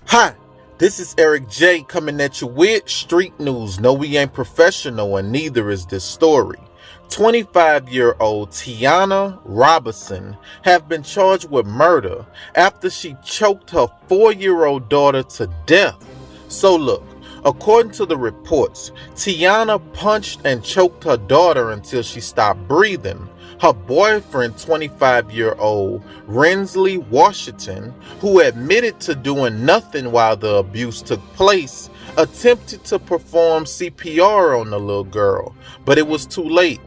Hi, this is Eric J coming at you with street news. No, we ain't professional and neither is this story. 25-year-old Tianna Robinson have been charged with murder after she choked her 4-year-old daughter to death. So look, according to the reports, Tianna punched and choked her daughter until she stopped breathing. Her boyfriend, 25-year-old Rensley Washington, who admitted to doing nothing while the abuse took place, attempted to perform CPR on the little girl, but it was too late.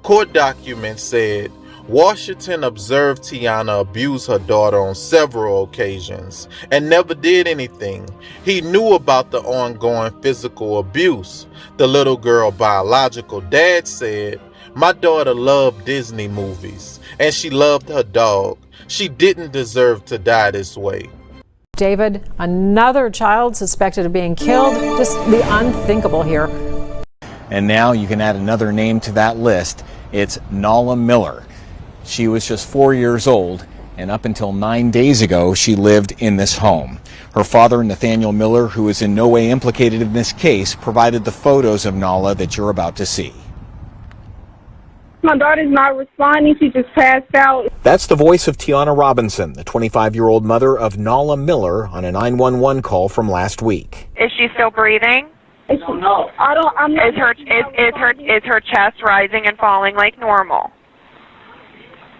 Court documents said Washington observed Tianna abuse her daughter on several occasions and never did anything. He knew about the ongoing physical abuse. The little girl's biological dad said, "My daughter loved Disney movies, and she loved her dog. She didn't deserve to die this way." David, another child suspected of being killed. Just the unthinkable here. And now you can add another name to that list. It's Nala Miller. She was just 4 years old, and up until 9 days ago, she lived in this home. Her father, Nathaniel Miller, who is in no way implicated in this case, provided the photos of Nala that you're about to see. My daughter's not responding. She just passed out. That's the voice of Tianna Robinson, the 25-year-old mother of Nala Miller, on a 911 call from last week. Is she still breathing? I don't know. I'm not. Is her chest rising and falling like normal?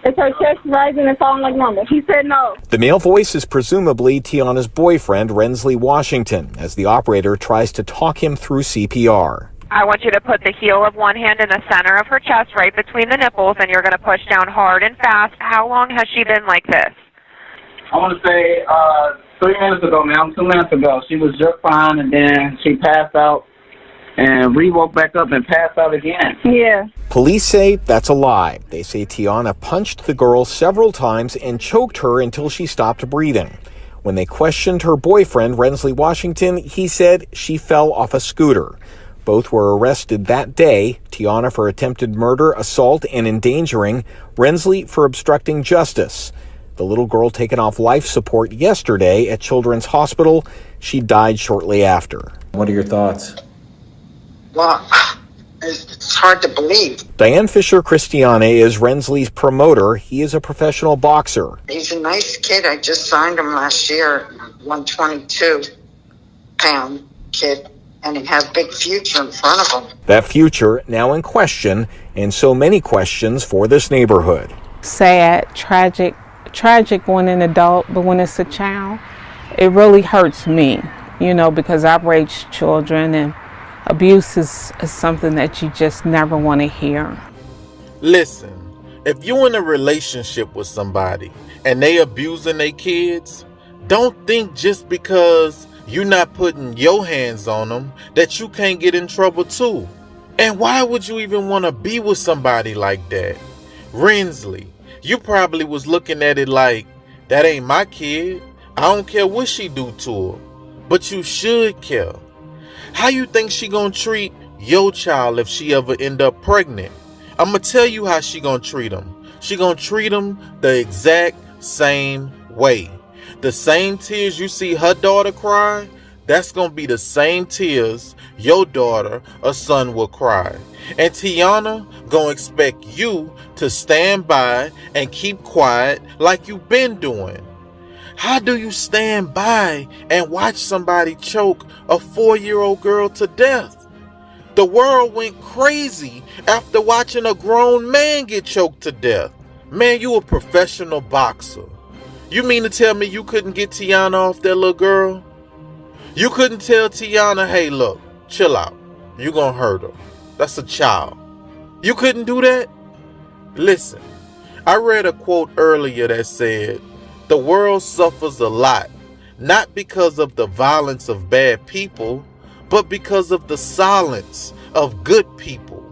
Is her chest rising and falling like normal? He said no. The male voice is presumably Tianna's boyfriend, Rensley Washington, as the operator tries to talk him through CPR. I want you to put the heel of one hand in the center of her chest, right between the nipples, and you're going to push down hard and fast. How long has she been like this? I want to say 3 minutes ago, ma'am, 2 minutes ago. She was just fine, and then she passed out, and we woke back up and passed out again. Yeah. Police say that's a lie. They say Tianna punched the girl several times and choked her until she stopped breathing. When they questioned her boyfriend, Rensley Washington, he said she fell off a scooter. Both were arrested that day, Tianna for attempted murder, assault, and endangering, Rensley for obstructing justice. The little girl taken off life support yesterday at Children's Hospital. She died shortly after. What are your thoughts? Well, it's hard to believe. Diane Fisher-Christiane is Rensley's promoter. He is a professional boxer. He's a nice kid. I just signed him last year, 122-pound kid. And he has a big future in front of him. That future now in question, and so many questions for this neighborhood. Sad, tragic when an adult, but when it's a child, it really hurts me, because I've raised children, and abuse is something that you just never want to hear. Listen, if you're in a relationship with somebody and they abusing their kids, don't think just because you're not putting your hands on them that you can't get in trouble too. And why would you even want to be with somebody like that? Rensley, you probably was looking at it like, that ain't my kid. I don't care what she do to her. But you should care. How you think she gonna treat your child if she ever end up pregnant? I'm gonna tell you how she gonna treat him. She gonna treat him the exact same way. The same tears you see her daughter cry, that's going to be the same tears your daughter or son will cry. And Tianna going to expect you to stand by and keep quiet like you've been doing. How do you stand by and watch somebody choke a 4-year-old girl to death? The world went crazy after watching a grown man get choked to death. Man, you a professional boxer. You mean to tell me you couldn't get Tianna off that little girl? You couldn't tell Tianna, hey, look, chill out. You gonna hurt her. That's a child. You couldn't do that? Listen, I read a quote earlier that said, the world suffers a lot, not because of the violence of bad people, but because of the silence of good people.